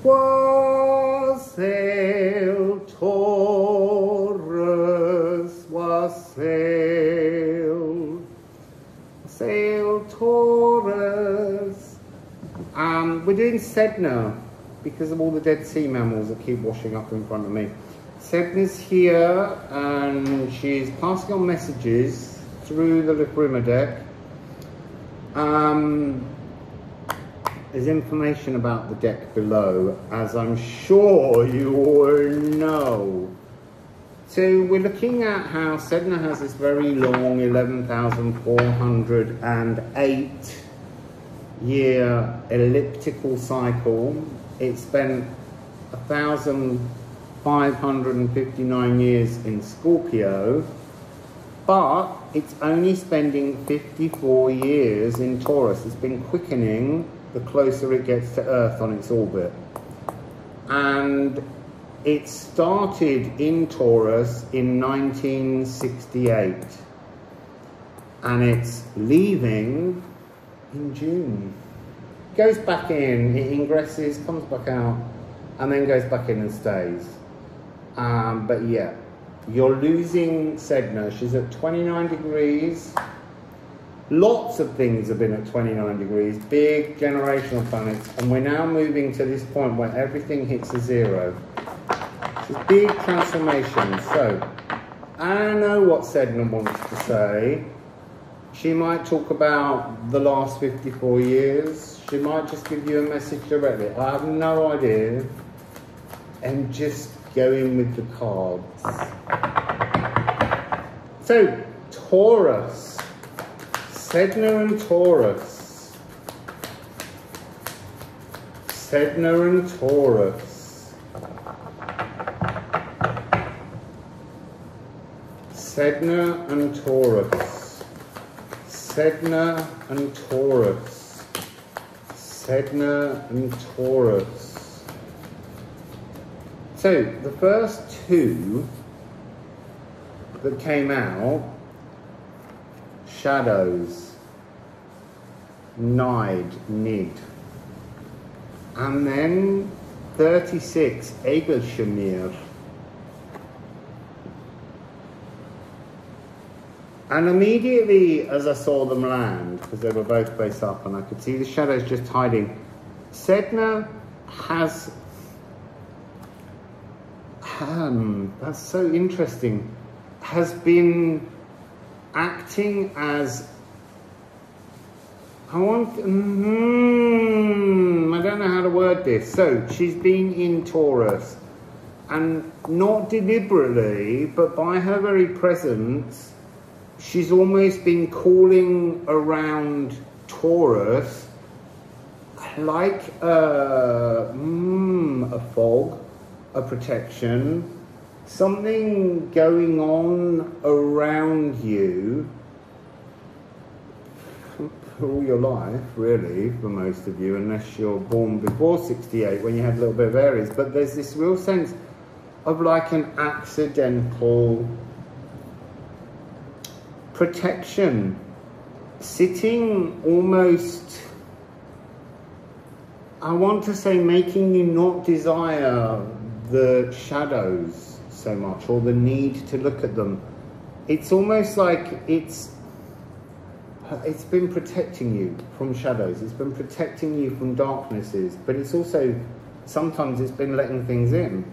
Wassail, Taurus, wassail. Wassail, Taurus. We're doing Sedna because of all the Dead Sea mammals that keep washing up in front of me. Sedna's here and she's passing on messages through the Liffruma deck. There's information about the deck below, as I'm sure you all know. So we're looking at how Sedna has this very long 11,408 year elliptical cycle. It spent 1,559 years in Scorpio, but it's only spending 54 years in Taurus. It's been quickening the closer it gets to Earth on its orbit. And it started in Taurus in 1968. And it's leaving in June. Goes back in, it ingresses, comes back out, and then goes back in and stays. But yeah, you're losing Sedna. She's at 29 degrees. Lots of things have been at 29 degrees, big generational planets, and we're now moving to this point where everything hits a zero. It's a big transformation. So, I know what Sedna wants to say. She might talk about the last 54 years. She might just give you a message directly. I have no idea. And just going with the cards. So, Taurus. Sedna and Taurus. Sedna and Taurus. Sedna and Taurus. Sedna and Taurus. Sedna and Taurus. So the first two that came out, shadows, Nid, and then 36, Egelshamir. And immediately as I saw them land, because they were both face up and I could see the shadows just hiding, Sedna has, that's so interesting, has been acting as, I don't know how to word this. So she's been in Taurus, and not deliberately, but by her very presence, she's almost been calling around Taurus like a fog, a protection, something going on around you for all your life, really, for most of you, unless you're born before 68 when you had a little bit of Aries. But there's this real sense of like an accidental protection, sitting almost, I want to say, making you not desire the shadows so much, or the need to look at them. It's almost like it's been protecting you from shadows, it's been protecting you from darknesses, but it's also, sometimes it's been letting things in.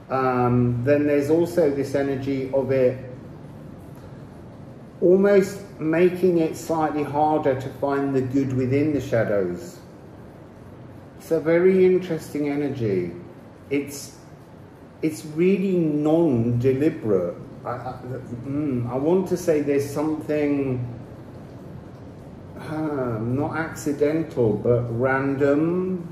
Then there's also this energy of it almost making it slightly harder to find the good within the shadows. It's a very interesting energy. It's really non-deliberate. I want to say there's something not accidental but random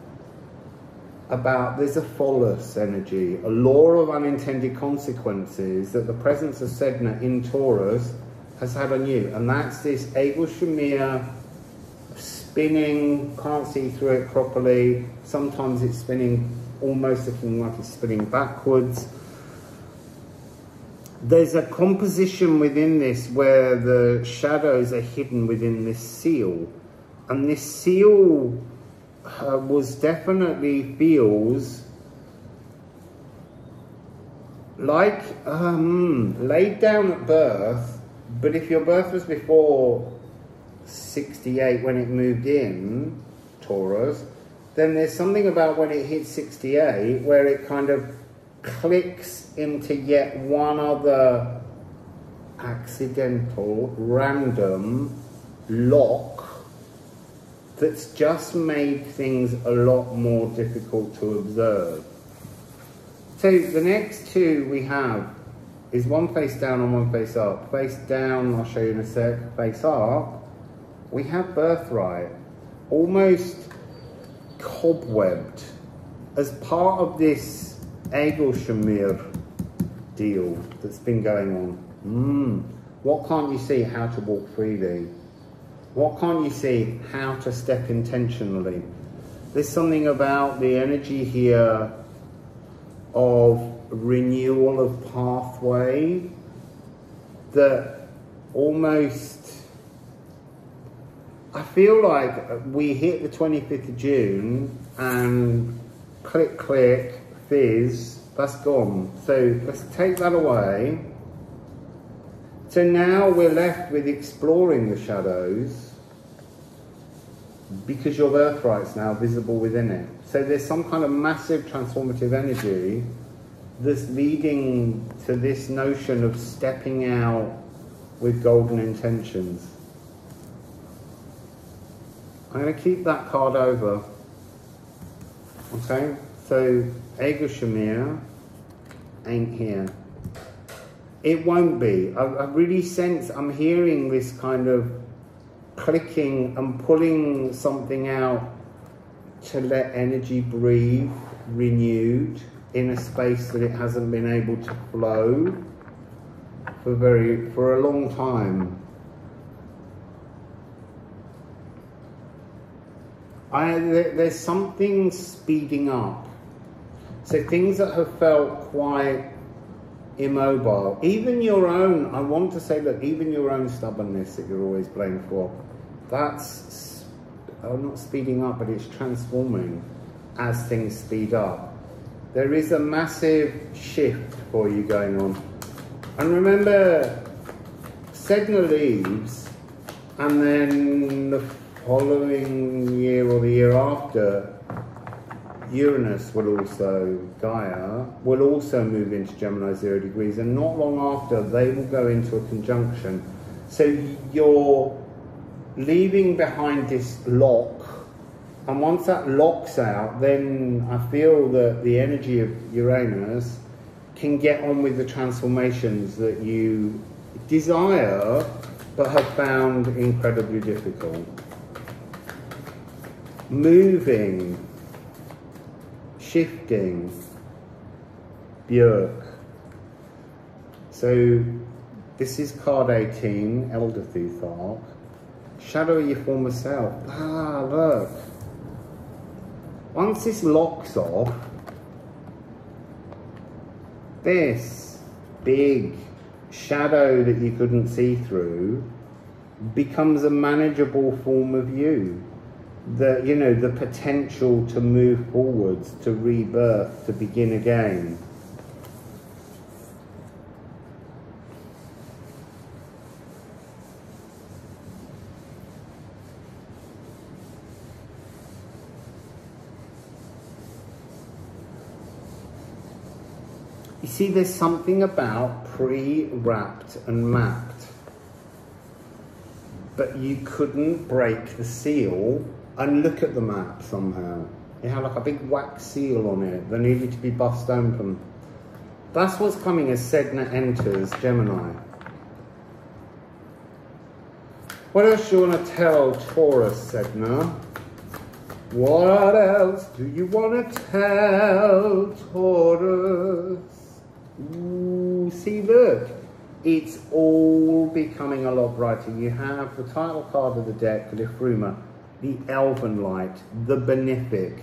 about, there's a phallus energy, a law of unintended consequences that the presence of Sedna in Taurus has had on you, and that's this Egelshamir spinning, can't see through it properly, sometimes it's spinning almost looking like it's spinning backwards. There's a composition within this where the shadows are hidden within this seal, and this seal was definitely feels like laid down at birth, but if your birth was before 68 when it moved in, Taurus, then there's something about when it hits 68 where it kind of clicks into yet one other accidental, random lock that's just made things a lot more difficult to observe. So the next two we have is one face down and one face up. Face down, I'll show you in a sec. Face up, we have birthright, almost cobwebbed as part of this Egelshamir deal that's been going on. What can't you see? How to walk freely. What can't you see? How to step intentionally. There's something about the energy here of renewal of pathway that almost, I feel like we hit the 25th of June and click, click, fizz, that's gone. So let's take that away. So now we're left with exploring the shadows because your birthright's now visible within it. So there's some kind of massive transformative energy that's leading to this notion of stepping out with golden intentions. I'm going to keep that card over. Okay, so Egel Shamir ain't here. It won't be. I really sense, I'm hearing this kind of clicking and pulling something out to let energy breathe, renewed, in a space that it hasn't been able to flow for a long time. There's something speeding up. So things that have felt quite immobile, even your own, I want to say, look, even your own stubbornness that you're always blamed for, that's not speeding up, but it's transforming as things speed up. There is a massive shift for you going on. And remember, Sedna leaves, and then the following year or the year after, Uranus will also, Gaia, will also move into Gemini 0 degrees, and not long after they will go into a conjunction. So you're leaving behind this lock, and once that lock's out, then I feel that the energy of Uranus can get on with the transformations that you desire but have found incredibly difficult. Moving, shifting, Björk. So this is card 18, Elder Thief Arc. Shadow of your former self. Ah, look. Once this locks off, this big shadow that you couldn't see through becomes a manageable form of you. The potential to move forwards, to rebirth, to begin again. You see, there's something about pre-wrapped and mapped, but you couldn't break the seal and look at the map somehow. It had like a big wax seal on it that needed to be bust open. That's what's coming as Sedna enters Gemini. What else do you want to tell Taurus, Sedna? What else do you want to tell Taurus? Ooh, see, look. It's all becoming a lot brighter. You have the title card of the deck, Liffruma, the Elven Light, the Benefic.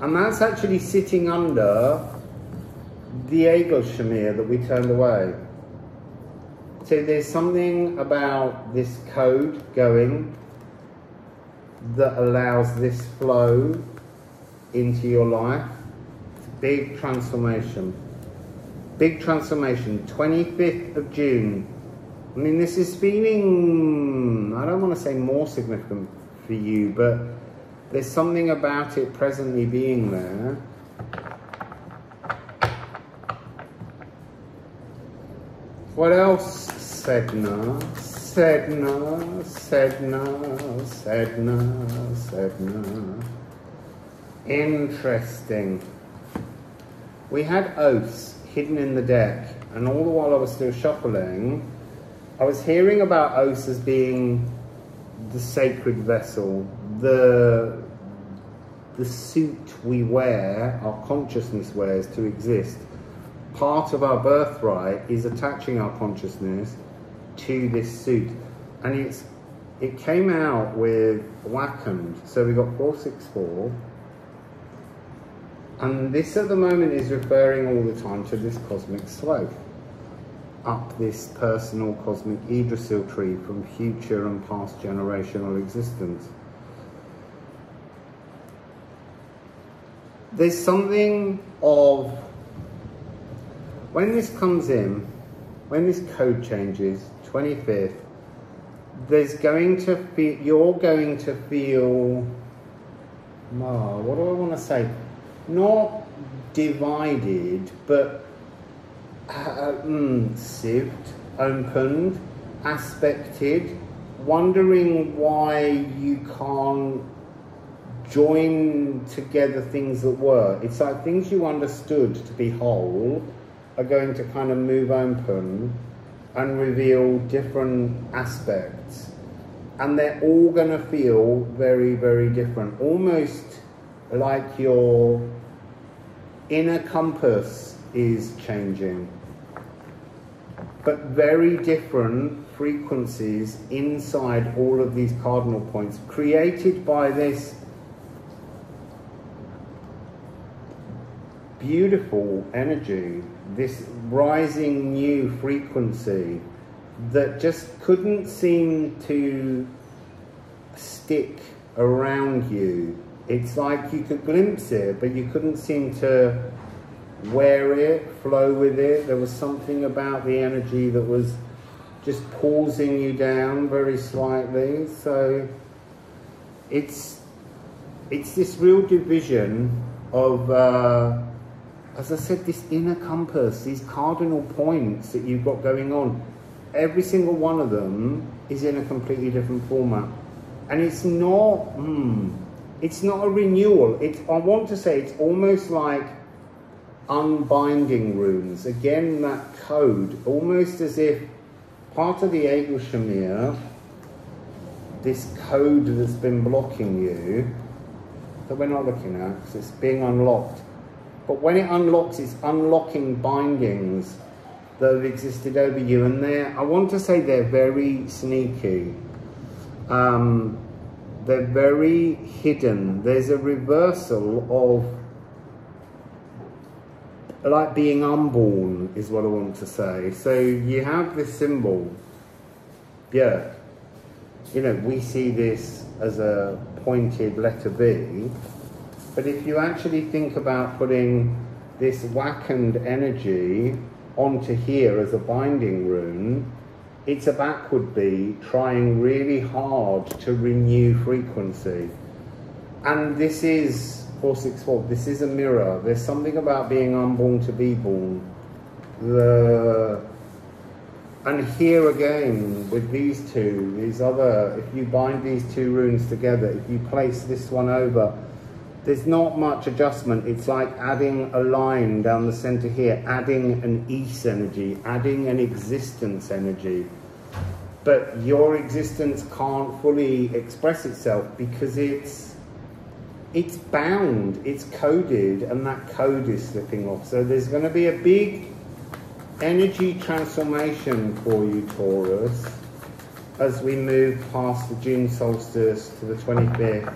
And that's actually sitting under the Egel Shamir that we turned away. So there's something about this code going that allows this flow into your life. It's a big transformation. Big transformation, 25th of June. I mean, this is feeling, I don't want to say more significant for you, but there's something about it presently being there. What else? Sedna, Sedna, Sedna, Sedna, Sedna. Interesting. We had oaths hidden in the deck, and all the while I was still shuffling, I was hearing about oaths as being the sacred vessel, the suit we wear, our consciousness wears to exist. Part of our birthright is attaching our consciousness to this suit, and it came out with Wackened. So we got 464, and this at the moment is referring all the time to this cosmic slope, up this personal cosmic Yggdrasil tree from future and past generational existence. There's something of, when this comes in, when this code changes, 25th, there's going to be, you're going to feel, what do I want to say? Not divided, but sieved, opened, aspected, wondering why you can't join together things that were. It's like things you understood to be whole are going to kind of move open and reveal different aspects, and they're all going to feel very, very different, almost like your inner compass is changing, but very different frequencies inside all of these cardinal points, created by this beautiful energy, this rising new frequency that just couldn't seem to stick around you. It's like you could glimpse it, but you couldn't seem to wear it, flow with it. There was something about the energy that was just pausing you down very slightly. So it's this real division of, as I said, this inner compass, these cardinal points that you've got going on. Every single one of them is in a completely different format. And it's not a renewal. I want to say it's almost like unbinding runes. Again, that code, almost as if part of the Egel, this code that's been blocking you, that we're not looking at, because it's being unlocked. But when it unlocks, it's unlocking bindings that have existed over you. And I want to say they're very sneaky. They're very hidden. There's a reversal of, like being unborn is what I want to say. So you have this symbol, yeah. You know, we see this as a pointed letter B. But if you actually think about putting this Wackened energy onto here as a binding rune, it's a backward B trying really hard to renew frequency. And this is 464, this is a mirror. There's something about being unborn to be born. And here again, with these two, if you bind these two runes together, if you place this one over, there's not much adjustment. It's like adding a line down the center here, adding an east energy, adding an existence energy. But your existence can't fully express itself because it's bound, it's coded, and that code is slipping off. So there's going to be a big energy transformation for you, Taurus, as we move past the June solstice to the 25th.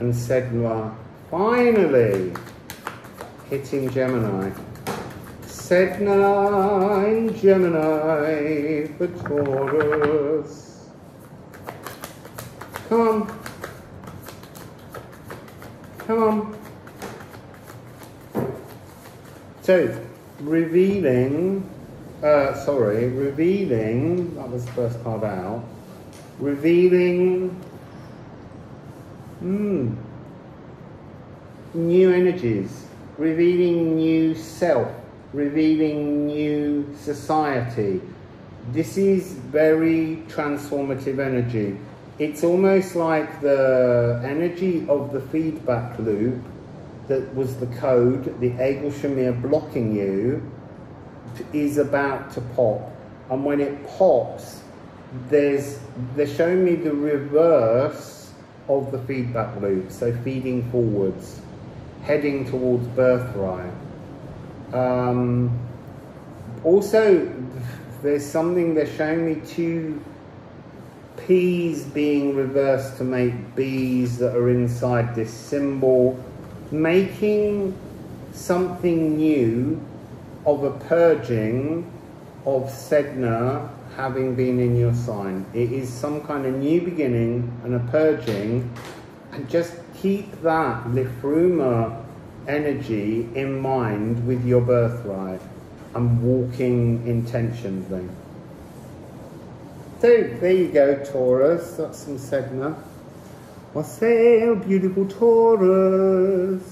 And Sedna finally hitting Gemini. Sedna in Gemini for Taurus. Come on. Come on. So, revealing, revealing, that was the first card out, revealing new energies, revealing new self, revealing new society. This is very transformative energy. It's almost like the energy of the feedback loop that was the code, the Egel Shamir blocking you, is about to pop. And when it pops, they're showing me the reverse of the feedback loop. So feeding forwards, heading towards birthright. Also, there's something, they're showing me two P's being reversed to make B's that are inside this symbol, making something new of a purging of Sedna having been in your sign. It is some kind of new beginning and a purging, and just keep that Liffruma energy in mind with your birthright and walking intentionally. So there you go, Taurus. That's some Sedna. Wassail, beautiful Taurus.